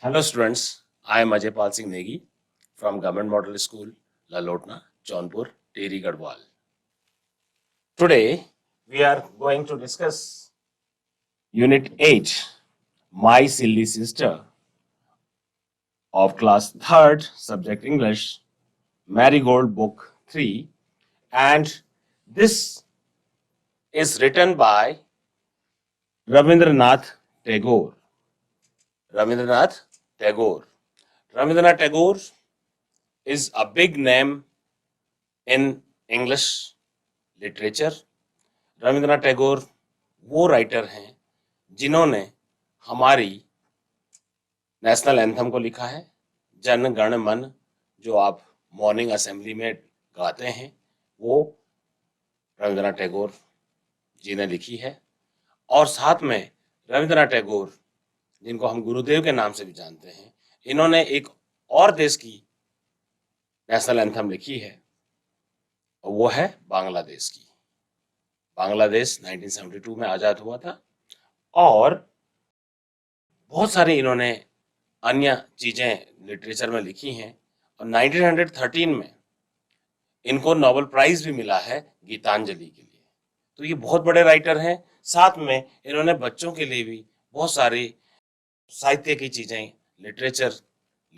Hello students, I am Ajay Pal Singh Negi from Government Model School, Lalotna, Jaunpur, Tehri Garhwal. Today we are going to discuss Unit 8, My Silly Sister of class 3rd, subject English, Marigold Book 3, and this is written by Rabindranath Tagore. Rabindranath Tagore. Rabindranath Tagore is a big name in English literature. Rabindranath Tagore वो writer हैं जिन्होंने हमारी national anthem को लिखा है, जन गण मन, जो आप मॉर्निंग असेंबली में गाते हैं, वो रविंद्रनाथ टैगोर जी ने लिखी है। और साथ में रविंद्रनाथ टैगोर, जिनको हम गुरुदेव के नाम से भी जानते हैं, इन्होंने एक और देश की नेशनल एंथम लिखी है, और वो है बांग्लादेश की। बांग्लादेश 1972 में आज़ाद हुआ था और बहुत सारी इन्होंने अन्य चीज़ें लिटरेचर में लिखी हैं, और 1913 में इनको नोबेल प्राइज भी मिला है गीतांजलि के लिए। तो ये बहुत बड़े राइटर हैं। साथ में इन्होंने बच्चों के लिए भी बहुत सारी साहित्य की चीज़ें, लिटरेचर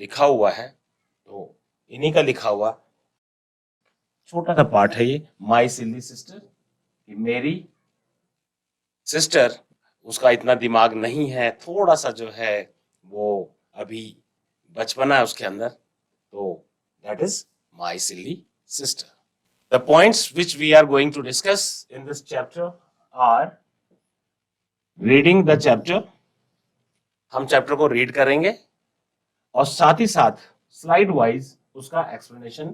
लिखा हुआ है। तो इन्हीं का लिखा हुआ छोटा सा पार्ट है ये, माई सिली सिस्टर। मेरी सिस्टर, उसका इतना दिमाग नहीं है, थोड़ा सा जो है वो अभी बचपना है उसके अंदर, तो that is my silly sister. The points which we are going to discuss in this chapter are reading the chapter. हम चैप्टर को रीड करेंगे और साथ ही साथ स्लाइड वाइज उसका एक्सप्लेनेशन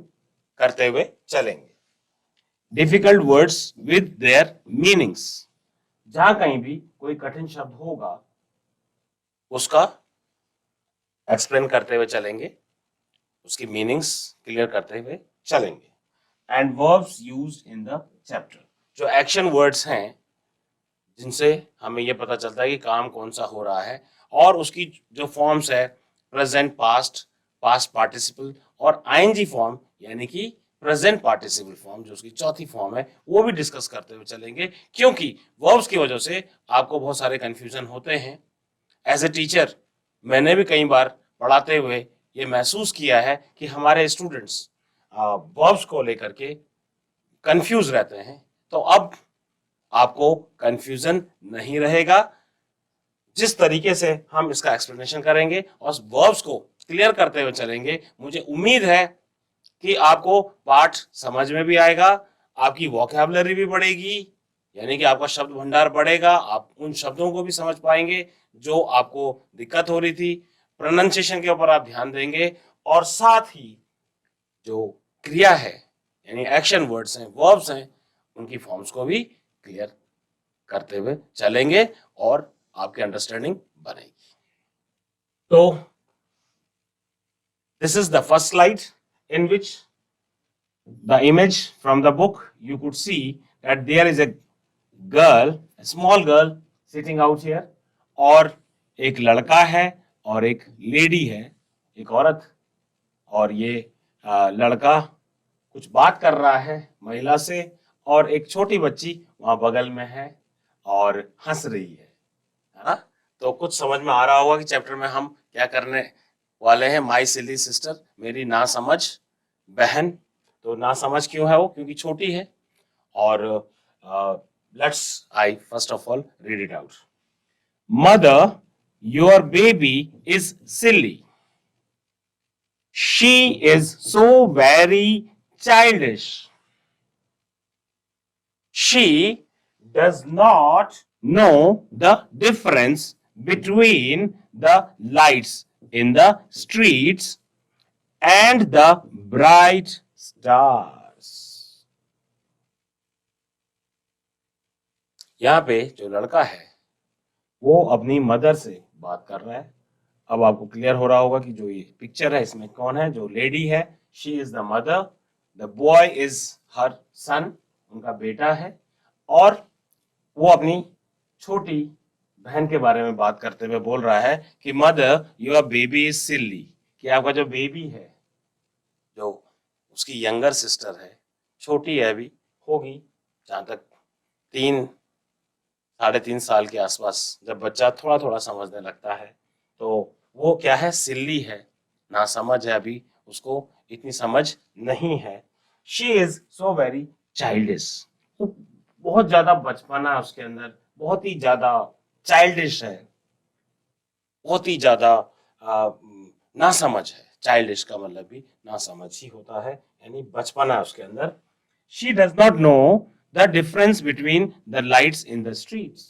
करते हुए चलेंगे। Difficult words with their meanings, जहां कहीं भी कोई कठिन शब्द होगा उसका एक्सप्लेन करते हुए चलेंगे, उसकी मीनिंग्स क्लियर करते हुए चलेंगे। And verbs used in the chapter, जो एक्शन वर्ड्स हैं जिनसे हमें यह पता चलता है कि काम कौन सा हो रहा है, और उसकी जो फॉर्म्स है प्रेजेंट, पास्ट, पास्ट पार्टिसिपल और आईएनजी फॉर्म, यानी कि प्रेजेंट पार्टिसिपल फॉर्म, जो उसकी चौथी फॉर्म है, वो भी डिस्कस करते हुए चलेंगे, क्योंकि वर्ब्स की वजह से आपको बहुत सारे कंफ्यूजन होते हैं। एज ए टीचर मैंने भी कई बार पढ़ाते हुए ये महसूस किया है कि हमारे स्टूडेंट्स वर्ब्स को लेकर के कंफ्यूज रहते हैं। तो अब आपको कंफ्यूजन नहीं रहेगा। जिस तरीके से हम इसका एक्सप्लेनेशन करेंगे और वर्ब्स को क्लियर करते हुए चलेंगे, मुझे उम्मीद है कि आपको पाठ समझ में भी आएगा, आपकी वोकैबुलरी भी बढ़ेगी, यानी कि आपका शब्द भंडार बढ़ेगा, आप उन शब्दों को भी समझ पाएंगे जो आपको दिक्कत हो रही थी। प्रोनाउंसिएशन के ऊपर आप ध्यान देंगे, और साथ ही जो क्रिया है यानी एक्शन वर्ड्स हैं, वर्ब्स हैं, उनकी फॉर्म्स को भी क्लियर करते हुए चलेंगे और आपकी अंडरस्टैंडिंग बनेगी। तो this is the first slide in which the image from the book you could see that there is a girl, a small girl sitting out here, और एक लड़का है और एक लेडी है, एक औरत, और ये लड़का कुछ बात कर रहा है महिला से, और एक छोटी बच्ची वहां बगल में है और हंस रही है ना। तो कुछ समझ में आ रहा होगा कि चैप्टर में हम क्या करने वाले हैं। माई सिली सिस्टर, मेरी ना समझ बहन। तो ना समझ क्यों है वो? क्योंकि छोटी है। और let's I first of all read it out. Mother, your baby is silly, she is so very childish, she does not know the difference between the lights in the streets and the bright stars. यहाँ पे जो लड़का है वो अपनी mother से बात कर रहा है। अब आपको क्लियर हो रहा होगा कि जो ये पिक्चर है इसमें कौन है। जो लेडी है, she is the mother, the boy is her son, उनका बेटा है, और वो अपनी छोटी बहन के बारे में बात करते हुए बोल रहा है कि मदर योर बेबी इज सिल्ली, कि आपका जो बेबी है, जो उसकी यंगर सिस्टर है, छोटी है अभी, होगी जहां तक 3 साढ़े 3 साल के आसपास, जब बच्चा थोड़ा थोड़ा समझने लगता है, तो वो क्या है, सिल्ली है, ना समझ है अभी, उसको इतनी समझ नहीं है। She is so very childish, बहुत ज्यादा बचपना उसके अंदर, बहुत ही ज्यादा चाइल्डिश है, बहुत ही ज्यादा नासमझ है। चाइल्डिश का मतलब भी नासमझ ही होता है, यानी बचपना उसके अंदर। She does not know the difference between the lights in the streets,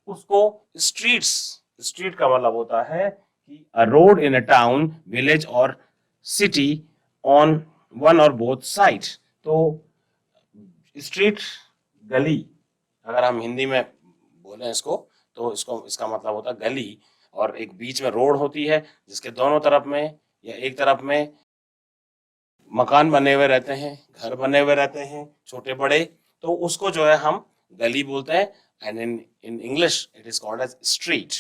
उसको स्ट्रीट्स, स्ट्रीट का मतलब होता है कि a road in a town, village और सिटी ऑन वन और बोथ साइड। तो स्ट्रीट, गली, अगर हम हिंदी में बोलें इसको, तो इसको इसका मतलब होता है गली, और एक बीच में रोड होती है जिसके दोनों तरफ में या एक तरफ में मकान बने हुए रहते हैं, घर बने हुए रहते हैं छोटे बड़े, तो उसको जो है हम गली बोलते हैं। And in in English it is called as street.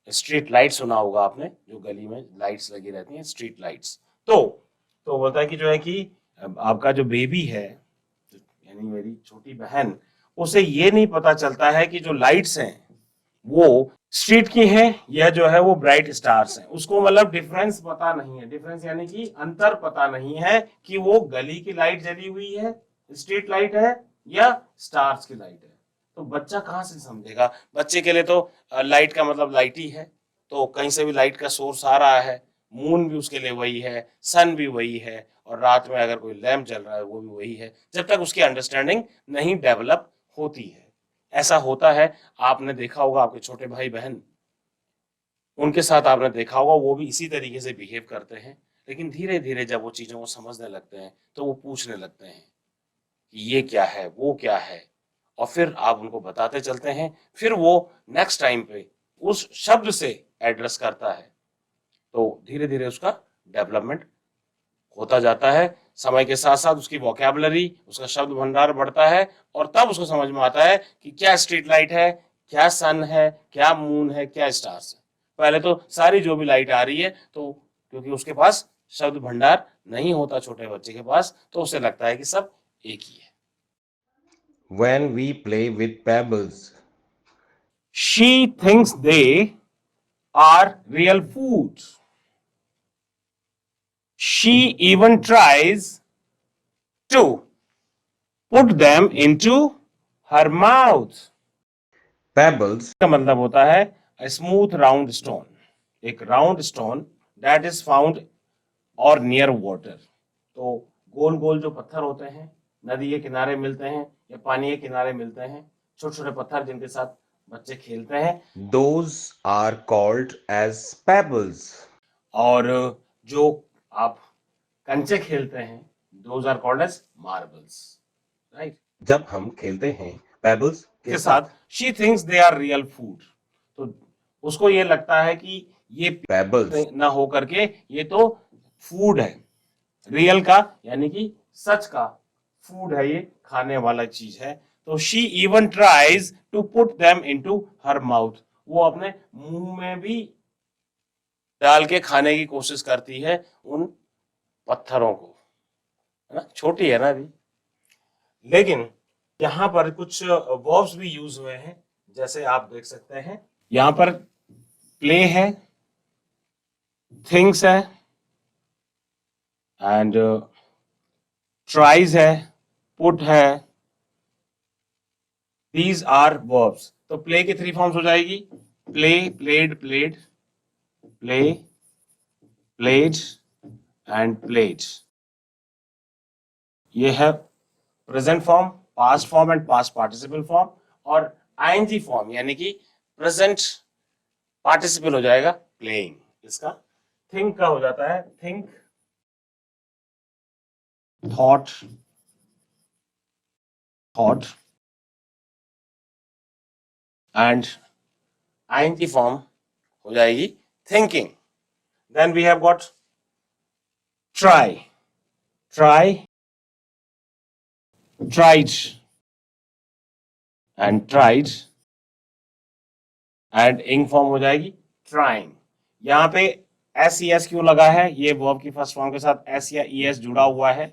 Street light सुना होगा आपने, जो गली में लाइट्स लगी रहती हैं, स्ट्रीट लाइट्स। तो तो बोलता है कि जो है कि आपका जो बेबी है, यानी मेरी छोटी बहन, उसे ये नहीं पता चलता है कि जो लाइट्स हैं वो स्ट्रीट की हैं या जो है वो ब्राइट स्टार्स हैं। उसको मतलब डिफरेंस पता नहीं है, डिफरेंस यानी कि अंतर पता नहीं है कि वो गली की लाइट जली हुई है, स्ट्रीट लाइट है, या स्टार्स की लाइट है। तो बच्चा कहाँ से समझेगा? बच्चे के लिए तो लाइट का मतलब लाइट ही है, तो कहीं से भी लाइट का सोर्स आ रहा है, मून भी उसके लिए वही है, सन भी वही है, और रात में अगर कोई लैम्प जल रहा है वो भी वही है, जब तक उसकी अंडरस्टैंडिंग नहीं डेवलप होती है। ऐसा होता है, आपने देखा होगा आपके छोटे भाई बहन, उनके साथ आपने देखा होगा वो भी इसी तरीके से बिहेव करते हैं, लेकिन धीरे धीरे जब वो चीजों को समझने लगते हैं तो वो पूछने लगते हैं कि ये क्या है, वो क्या है, और फिर आप उनको बताते चलते हैं, फिर वो नेक्स्ट टाइम पे उस शब्द से एड्रेस करता है, तो धीरे धीरे उसका डेवलपमेंट होता जाता है। समय के साथ साथ उसकी वोकैबुलरी, उसका शब्द भंडार बढ़ता है, और तब उसको समझ में आता है कि क्या स्ट्रीट लाइट है, क्या सन है, क्या मून है, क्या स्टार्स है। पहले तो सारी जो भी लाइट आ रही है, तो क्योंकि उसके पास शब्द भंडार नहीं होता छोटे बच्चे के पास, तो उसे लगता है कि सब एक ही है। When we play with pebbles, she thinks they are real food, she even tries to put them into her mouth. pebbles का मतलब होता है स्मूथ राउंड स्टोन, एक round stone that is found और नियर वाटर। तो गोल गोल जो पत्थर होते हैं, नदी के किनारे मिलते हैं या पानी के किनारे मिलते हैं, छोटे छोटे पत्थर जिनके साथ बच्चे खेलते हैं, those are called as pebbles. और जो आप कंचे खेलते हैं, those are called as marbles, right. जब हम खेलते हैं पेबल्स के के साथ, साथ she thinks they are real food, तो उसको ये लगता है कि ये पेबल्स ना हो करके ये तो फूड है, रियल का यानी कि सच का फूड है, ये खाने वाला चीज है। तो she even tries to put them into her mouth, वो अपने मुंह में भी डाल के खाने की कोशिश करती है उन पत्थरों को, है ना, छोटी है ना अभी। लेकिन यहाँ पर कुछ वर्ब्स भी यूज हुए हैं, जैसे आप देख सकते हैं यहाँ पर प्ले है, थिंग्स है, एंड ट्राइज है, पुट है, दीज आर वर्ब्स। तो प्ले की 3 फॉर्म्स हो जाएगी, play, played, played, play, played and played. ये है present form, past form and past participle form, और आईएनजी फॉर्म यानी कि प्रेजेंट पार्टिसिपल हो जाएगा प्लेइंग इसका। थिंक का हो जाता है think, thought, thought, and ING form हो जाएगी thinking. Then we have got try, try, tried and tried, and ing form हो जाएगी ट्राइंग। यहाँ पे एस ई एस क्यों लगा है? ये वर्ब की फर्स्ट फॉर्म के साथ एस या ई एस जुड़ा हुआ है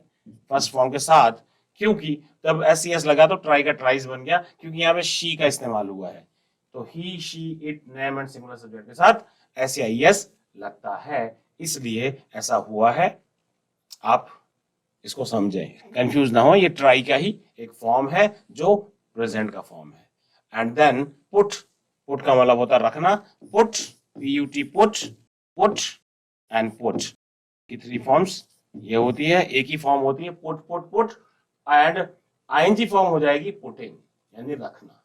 फर्स्ट फॉर्म के साथ, क्योंकि तब एस ई एस लगा तो ट्राई का ट्राइज बन गया, क्योंकि यहाँ पे शी का इस्तेमाल हुआ है। तो he she it name and singular subject के साथ एस या ई एस लगता है, इसलिए ऐसा हुआ है। आप इसको समझें, कंफ्यूज ना हो, ये ट्राई का ही एक फॉर्म है जो प्रेजेंट का फॉर्म है। एंड देन पुट, पुट का मतलब होता है रखना, put p put, put and put की थ्री फॉर्म्स ये होती है, एक ही फॉर्म होती है put put put, and ING form हो जाएगी पुटिंग यानी रखना।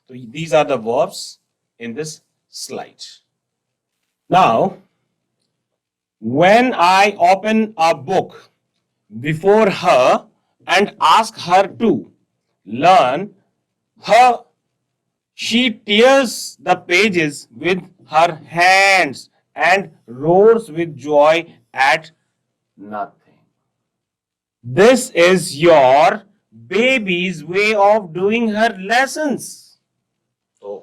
तो these are the verbs in this slide. Now when I open a book before her and ask her to learn, her she tears the pages with her hands and roars with joy at nothing. This is your baby's way of doing her lessons. So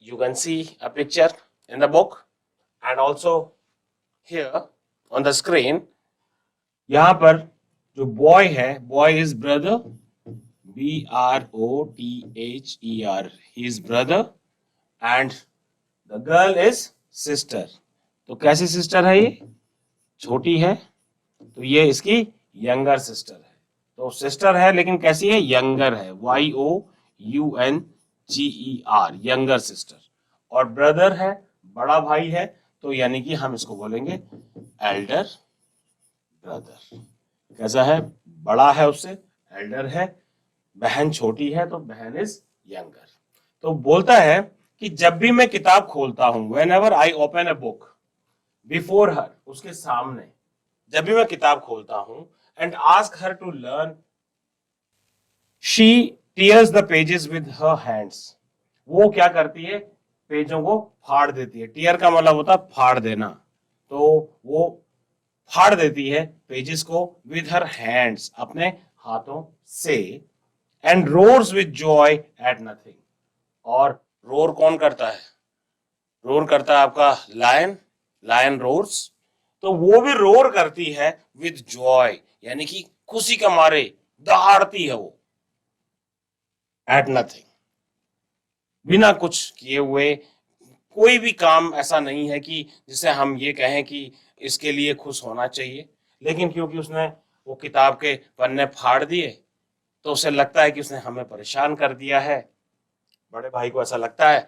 you can see a picture in the book and also here on the screen. यहां पर जो boy है, boy is brother, BROTHER, he is brother, and the girl is sister. तो कैसी sister है? ये छोटी है, तो ये इसकी यंगर सिस्टर है। तो सिस्टर है लेकिन कैसी है? यंगर है, YOUNGER, यंगर सिस्टर। और ब्रदर है, बड़ा भाई है, तो यानी कि हम इसको बोलेंगे एल्डर ब्रदर। कैसा है? बड़ा है उससे, एल्डर है। बहन छोटी है तो बहन इज यंगर। तो बोलता है कि जब भी मैं किताब खोलता हूं, whenever I open a book before her, उसके सामने जब भी मैं किताब खोलता हूं, and ask her to learn, she tears the pages with her hands, वो क्या करती है? पेजों को फाड़ देती है। टीयर का मतलब होता है फाड़ देना, तो वो फाड़ देती है पेजेस को विद हर हैंड्स, अपने हाथों से, and roars with joy at nothing. और रोर कौन करता है? रोर करता है आपका लायन, लायन रोर्स। तो वो भी रोर करती है विद जॉय, यानी कि खुशी का मारे दहाड़ती है वो, एट नथिंग, बिना कुछ किए हुए। कोई भी काम ऐसा नहीं है कि जिसे हम ये कहें कि इसके लिए खुश होना चाहिए, लेकिन क्योंकि उसने वो किताब के पन्ने फाड़ दिए तो उसे लगता है कि उसने हमें परेशान कर दिया है। बड़े भाई को ऐसा लगता है,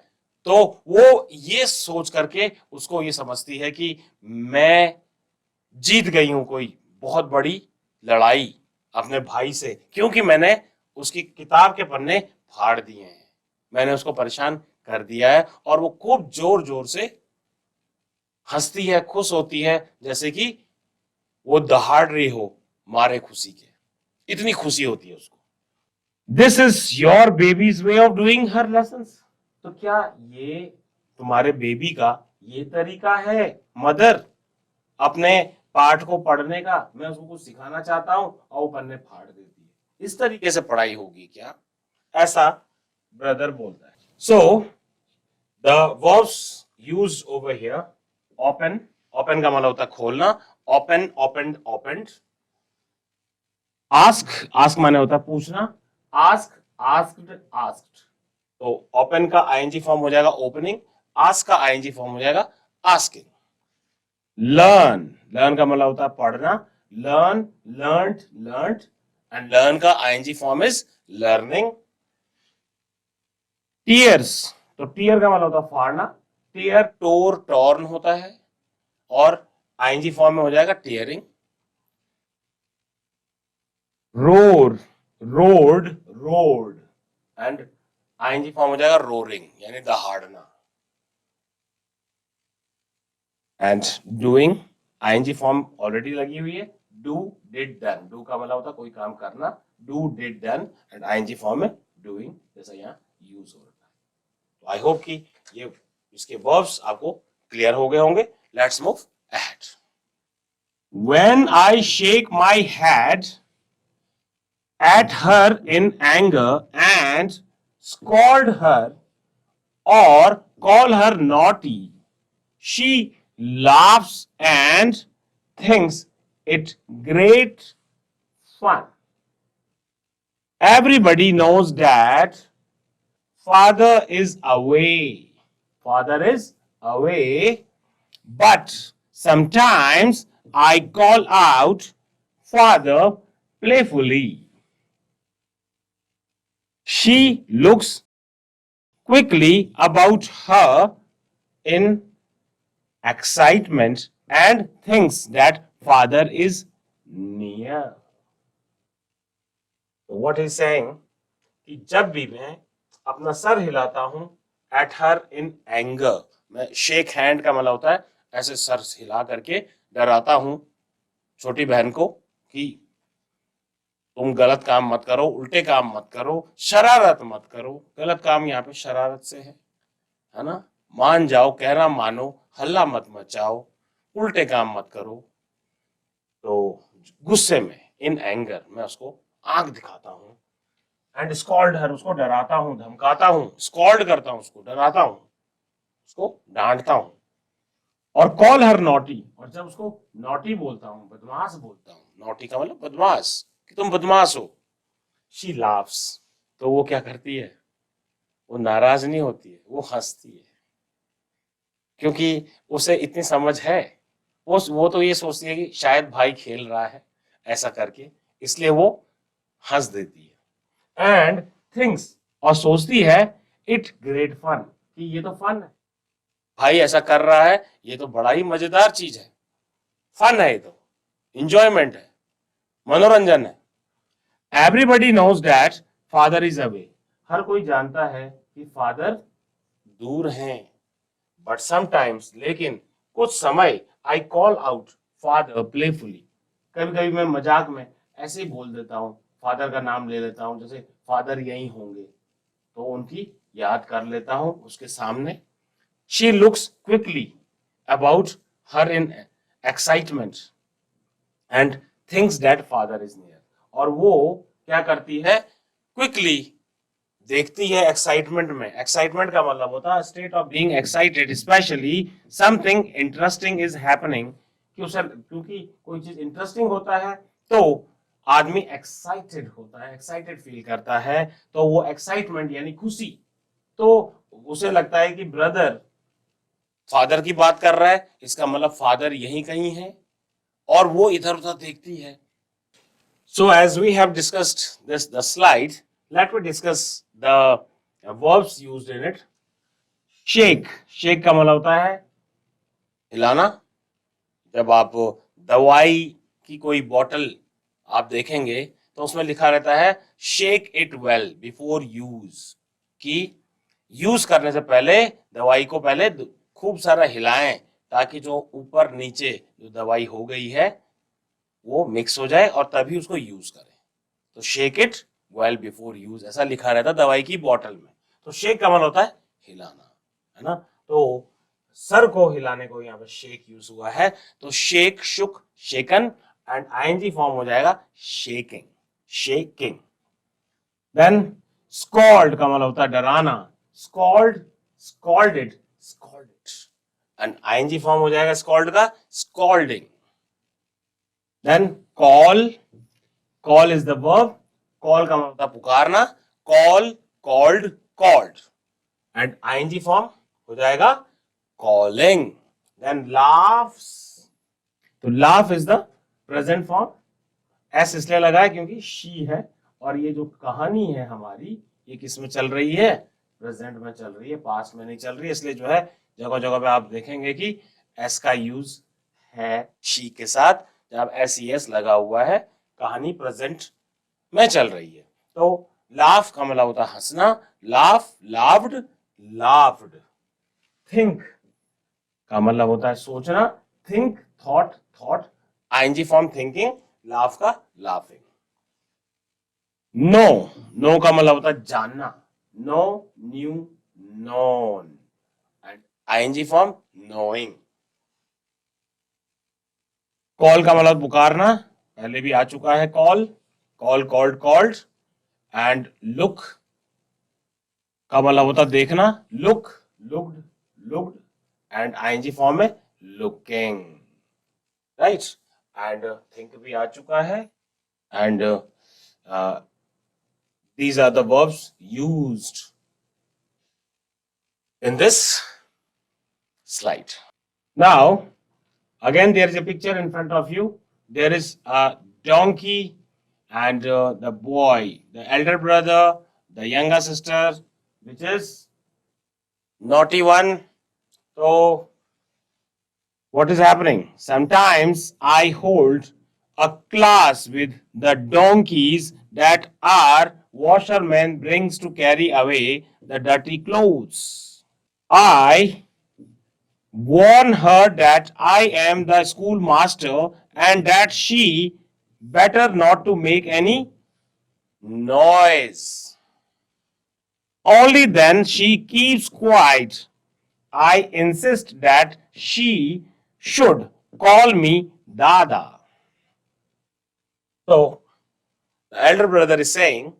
तो वो ये सोच करके उसको ये समझती है कि मैं जीत गई हूं कोई बहुत बड़ी लड़ाई अपने भाई से, क्योंकि मैंने उसकी किताब के पन्ने फाड़ दिए हैं, मैंने उसको परेशान कर दिया है। और वो खूब जोर जोर से हंसती है, खुश होती है, जैसे कि वो दहाड़ रही हो मारे खुशी के, इतनी खुशी होती है उसको। This is your babies way of doing her lessons. तो क्या ये तुम्हारे बेबी का ये तरीका है मदर अपने पाठ को पढ़ने का? मैं उसको कुछ सिखाना चाहता हूं और वो पन्ने फाड़ देती है, इस तरीके से पढ़ाई होगी क्या? ऐसा ब्रदर बोलता है। सो the verbs used over here, open, open का मतलब होता है खोलना, open, opened, opened. Ask, ask माने होता है पूछना, आस्क, आस्क्ड, आस्क्ड। तो ओपन का आईएनजी फॉर्म हो जाएगा ओपनिंग, आस्क का आईएनजी फॉर्म हो जाएगा आस्किंग। लर्न, लर्न का मतलब होता है पढ़ना, learn, learned, learned, and learn का ING form is learning. Tears, तो टीयर का मतलब होता है फाड़ना, टीयर, टोर, टॉर्न होता है, और आईएनजी फॉर्म में हो जाएगा tearing. Roar, roared, roared, and ING form हो जाएगा रोरिंग यानी दहाड़ना। And doing, ING form already लगी हुई है, डू, डिड, डन। डू का मतलब होता है कोई काम करना, do, did, done, and ING form में डूइंग जैसा यहाँ यूज हो रहा है। तो आई होप कि ये इसके वर्ब्स आपको क्लियर हो गए होंगे। Let's move ahead. When I shake my head at her in anger and scold her or call her naughty, she laughs and thinks it great fun. Everybody knows that father is away. Father is away, but sometimes I call out father playfully. She looks quickly about her in excitement and thinks that father is near. What he's saying कि जब भी मैं अपना sir हिलाता हूं at her in anger, मैं shake hand का मतलब होता है ऐसे सर हिला करके डराता हूं छोटी बहन को कि तुम गलत काम मत करो, उल्टे काम मत करो, शरारत मत करो। गलत काम यहाँ पे शरारत से है ना। मान जाओ, कहना मानो, हल्ला मत मचाओ, उल्टे काम मत करो। तो गुस्से में इन एंगर मैं उसको आंख दिखाता हूं एंड स्कॉल्ड हर, उसको डराता हूं, धमकाता हूं, स्कॉल्ड करता हूं, उसको डराता हूं, उसको डांटता हूं। और कॉल हर नॉटी, और जब उसको नॉटी बोलता हूं, बदमाश बोलता हूं, नॉटी का मतलब बदमाश, कि तुम बदमाश हो, शी लाफ्स, तो वो क्या करती है, वो नाराज नहीं होती है, वो हंसती है, क्योंकि उसे इतनी समझ है। वो तो ये सोचती है कि शायद भाई खेल रहा है ऐसा करके, इसलिए वो हंस देती है। एंड थिंक्स, और सोचती है, इट ग्रेट फन, कि ये तो फन है, भाई ऐसा कर रहा है, ये तो बड़ा ही मजेदार चीज है, फन है, ये तो इंजॉयमेंट है, मनोरंजन है। Everybody knows that father is away, हर कोई जानता है कि फादर दूर हैं। बट समटाइम्स, लेकिन कुछ समय, I call out father playfully, कभी कभी मैं मजाक में ऐसे ही बोल देता हूँ, फादर का नाम ले लेता हूँ, जैसे फादर यही होंगे तो उनकी याद कर लेता हूँ उसके सामने। She looks quickly about her in excitement and thinks that father is near, और वो क्या करती है, क्विकली देखती है एक्साइटमेंट में। एक्साइटमेंट का मतलब होता है state of being excited, specially something interesting is happening, क्योंकि कोई चीज इंटरेस्टिंग होता है तो आदमी एक्साइटेड होता है, एक्साइटेड फील करता है, तो वो एक्साइटमेंट यानी खुशी, तो उसे लगता है कि ब्रदर फादर की बात कर रहा है, इसका मतलब फादर यहीं कहीं है, और वो इधर उधर देखती है। So as we have discussed the slide, let me discuss the verbs used in it. Shake, shake का मतलब होता है हिलाना। जब आप दवाई की कोई बोतल आप देखेंगे तो उसमें लिखा रहता है shake it well before use, कि यूज करने से पहले दवाई को पहले खूब सारा हिलाएं, ताकि जो ऊपर नीचे जो दवाई हो गई है वो मिक्स हो जाए और तभी उसको यूज करें। तो shake it well before use ऐसा लिखा रहता है दवाई की बोतल में। तो शेक का मतलब होता है हिलाना, है ना। तो सर को हिलाने को यहाँ पे शेक यूज हुआ है, तो shake, shook, shaken, and ING form हो जाएगा शेकिंग, शेकिंग। देन स्कॉल्ड का मतलब होता है डराना, scold, scolded, scolded, and ING form हो जाएगा स्कॉल्ड का scolding. Then call, call is the verb, call का मतलब पुकारना, call, called, called, and ING form हो जाएगा कॉलिंग। देन लाफ्स, तो laugh is the present form, S इसलिए लगा है क्योंकि शी है, और ये जो कहानी है हमारी ये किस में चल रही है, प्रेजेंट में चल रही है, पास्ट में नहीं चल रही है, इसलिए जो है जगह जगह पे आप देखेंगे कि एस का यूज है शी के साथ, जब एस ई एस लगा हुआ है, कहानी प्रेजेंट में चल रही है। तो लाफ का मतलब होता है हंसना, लाफ, लाफ्ड, लाफ्ड। थिंक का मतलब होता है सोचना, think, thought, thought, ING form thinking, laugh का लाफिंग। नो, नो का मतलब होता है जानना, know, knew, known, and ING form knowing. Call का मतलब पुकारना, पहले भी आ चुका है call, call, called, called, and look का मतलब होता देखना, look, looked and ing form में looking, right? And think भी आ चुका है, and these are the verbs used in this slide. Now, again, there is a picture in front of you. There is a donkey and the boy, the elder brother, the younger sister, which is naughty one. So, what is happening? Sometimes I hold a class with the donkeys that our washerman brings to carry away the dirty clothes. I warn her that I am the schoolmaster and that she better not to make any noise. Only then she keeps quiet. I insist that she should call me Dada. So, the elder brother is saying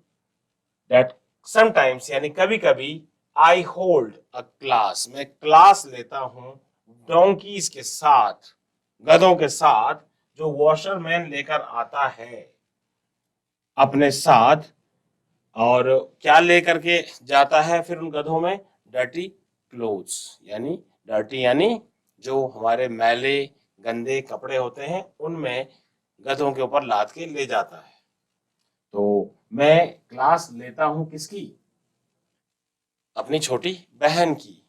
that sometimes यानी कभी कभी I hold a class, मैं class लेता हूं donkey's के साथ, गधों के साथ, जो वॉशरमैन लेकर आता है अपने साथ, और क्या लेकर के जाता है फिर उन गधों में? डर्टी क्लोथ्स, यानी डर्टी यानी जो हमारे मैले गंदे कपड़े होते हैं उनमें गधों के ऊपर लाद के ले जाता है। तो मैं क्लास लेता हूं किसकी? अपनी छोटी बहन की,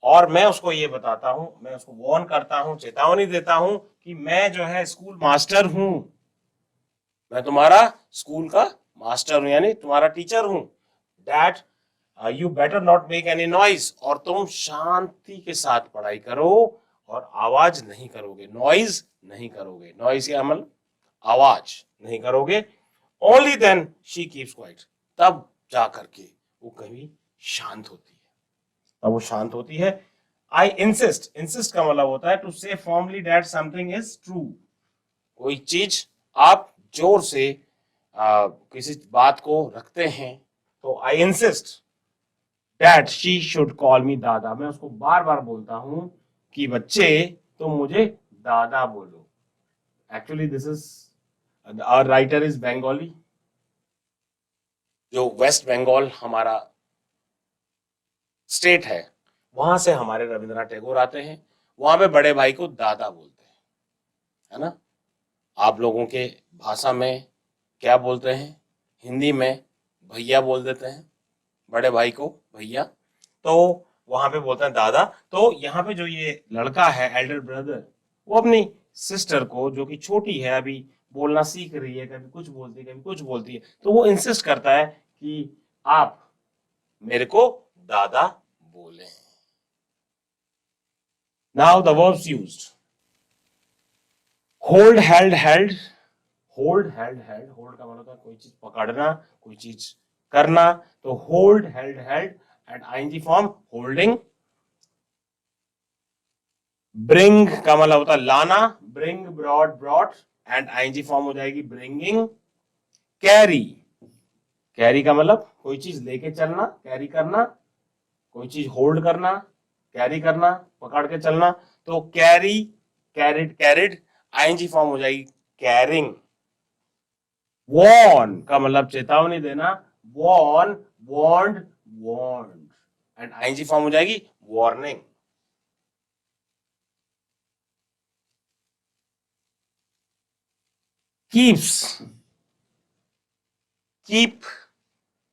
और मैं उसको ये बताता हूं, मैं उसको वार्न करता हूं, चेतावनी देता हूं कि मैं जो है स्कूल मास्टर हूं, मैं तुम्हारा स्कूल का मास्टर हूं, यानी तुम्हारा टीचर हूं। That you better not make any noise, और तुम शांति के साथ पढ़ाई करो और आवाज नहीं करोगे, नॉइज नहीं करोगे। नॉइज क्या मतलब? आवाज नहीं करोगे। Only then she keeps quiet, तब जा करके वो कभी शांत होती है, तब वो शांत होती है। आई इंसिस्ट, इंसिस्ट का मतलब होता है टू से formally that something is true, कोई चीज आप जोर से किसी बात को रखते हैं, तो I insist that she should call मी दादा, मैं उसको बार बार बोलता हूं कि बच्चे तुम मुझे दादा बोलो। Actually this is our writer is Bengali, जो वेस्ट बंगाल हमारा स्टेट है, वहां से हमारे रविंद्रनाथ टैगोर आते हैं, वहां पे बड़े भाई को दादा बोलते हैं, है ना? आप लोगों के भाषा में क्या बोलते हैं? हिंदी में भैया बोल देते हैं, बड़े भाई को भैया, तो वहां पे बोलते हैं दादा। तो यहाँ पे जो ये लड़का है एल्डर ब्रदर, वो अपनी सिस्टर को, जो कि छोटी है, अभी बोलना सीख रही है, कभी कुछ बोलती है कभी कुछ बोलती है, तो वो इंसिस्ट करता है कि आप मेरे को दादा बोले। Now the verbs used, hold, held, held. Hold, held, held, hold का मतलब कोई चीज पकड़ना, कोई चीज करना, तो hold, held, held and ING form holding. Bring का मतलब होता है लाना, bring, brought, brought and ING form हो जाएगी ब्रिंगिंग। कैरी, कैरी का मतलब कोई चीज लेके चलना, कैरी करना, कोई चीज होल्ड करना, कैरी करना, पकड़ के चलना, तो carry, carried, carried, ING form हो जाएगी कैरिंग। वॉर्न का मतलब चेतावनी देना, warn, warned, warned and ING form हो जाएगी warning. Keeps, keep,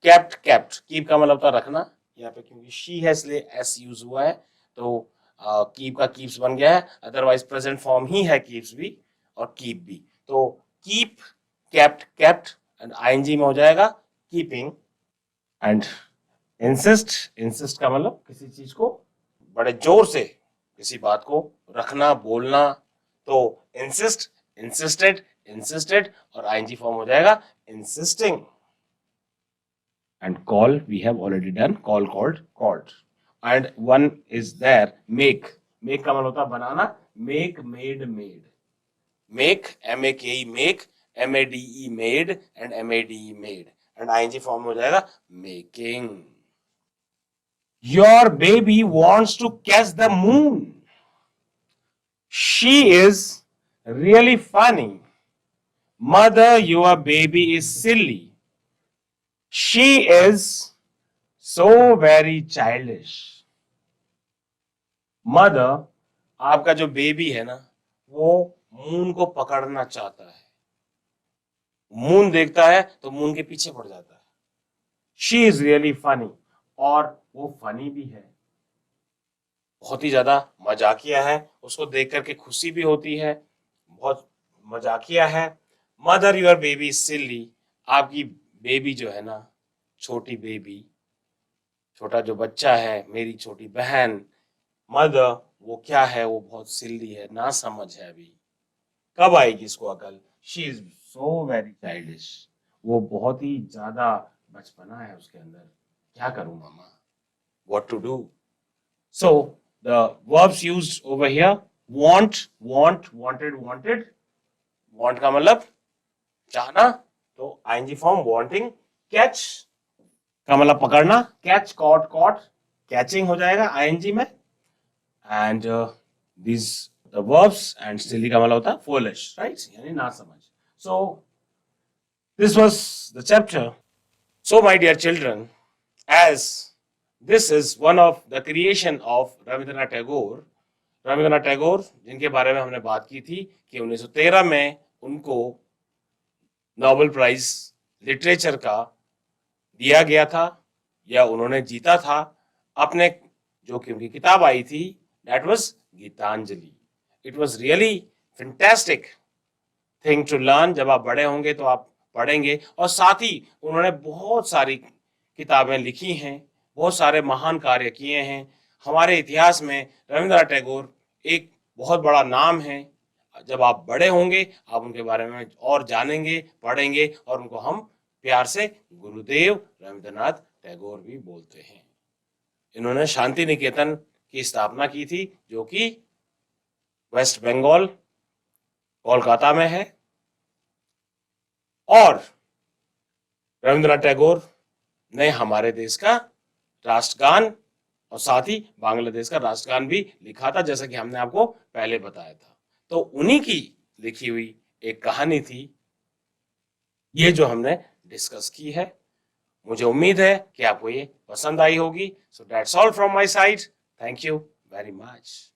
kept, kept, keep का मतलब होता है रखना, यहाँ पे क्योंकि शी है इसलिए एस यूज हुआ है, तो कीप का कीप्स बन गया है, अदरवाइज प्रेजेंट फॉर्म ही है कीप्स भी और कीप भी। तो keep, kept, kept and ING में हो जाएगा कीपिंग। एंड इंसिस्ट, इंसिस्ट का मतलब किसी चीज को बड़े जोर से, किसी बात को रखना, बोलना, तो इंसिस्ट, इंसिस्टेड, इंसिस्टेड, और आईएनजी फॉर्म हो जाएगा insisting. And call we have already done, call, called, called, and one is there, make, make का मतलब होता है बनाना, make, made, made, make, make, make, made, made and made, made, and ing form हो जाएगा making। Your baby wants to catch the moon. She is really funny. Mother, your baby is silly. She is so very childish. Mother, आपका जो baby है ना, वो moon को पकड़ना चाहता है. मून देखता है तो मून के पीछे पड़ जाता है. She is really funny. और वो फनी भी है, बहुत ही ज्यादा मजाकिया है. उसको देख करके खुशी भी होती है, बहुत मजाकिया है. मदर, योर बेबी इज सिली. आपकी बेबी जो है ना, छोटी बेबी, छोटा जो बच्चा है, मेरी छोटी बहन, मदर, वो क्या है, वो बहुत सिल्ली है, ना समझ है. अभी कब आएगी इसको अकल. She is so very childish. वो बहुत ही ज्यादा बचपना है उसके अंदर. क्या करूं मामा, what to do. So the verbs used over here, want, want, wanted, wanted. Want का मतलब चाहना, तो आईएनजी फॉर्म वांटिंग. कैच का मतलब पकड़ना, कैच, कॉट, कॉट, कैचिंग हो जाएगा आईएनजी में. And these the verbs, and silly का मतलब होता है foolish, right? यानी ना समझ. So this was the chapter. So my dear children, as this is one of the creation of Rabindranath Tagore. Rabindranath Tagore, जिनके बारे में हमने बात की थी कि 1913 में उनको नोबेल प्राइज लिटरेचर का दिया गया था, या उन्होंने जीता था. अपने जो कि उनकी किताब आई थी, that was Gitanjali. It was really fantastic thing to learn. जब आप बड़े होंगे तो आप पढ़ेंगे. और साथ ही उन्होंने बहुत सारी किताबें लिखी हैं, बहुत सारे महान कार्य किए हैं. हमारे इतिहास में रविंद्रनाथ टैगोर एक बहुत बड़ा नाम है. जब आप बड़े होंगे आप उनके बारे में और जानेंगे, पढ़ेंगे, और उनको हम प्यार से गुरुदेव रविंद्रनाथ टैगोर भी बोलते हैं. इन्होंने शांति निकेतन की स्थापना की थी, जो कि वेस्ट बंगाल, कोलकाता में है. और रविंद्रनाथ टैगोर ने हमारे देश का राष्ट्रगान और साथ ही बांग्लादेश का राष्ट्रगान भी लिखा था, जैसा कि हमने आपको पहले बताया था. तो उन्हीं की लिखी हुई एक कहानी थी ये, जो हमने डिस्कस की है. मुझे उम्मीद है कि आपको ये पसंद आई होगी. So that's all from my side. Thank you very much.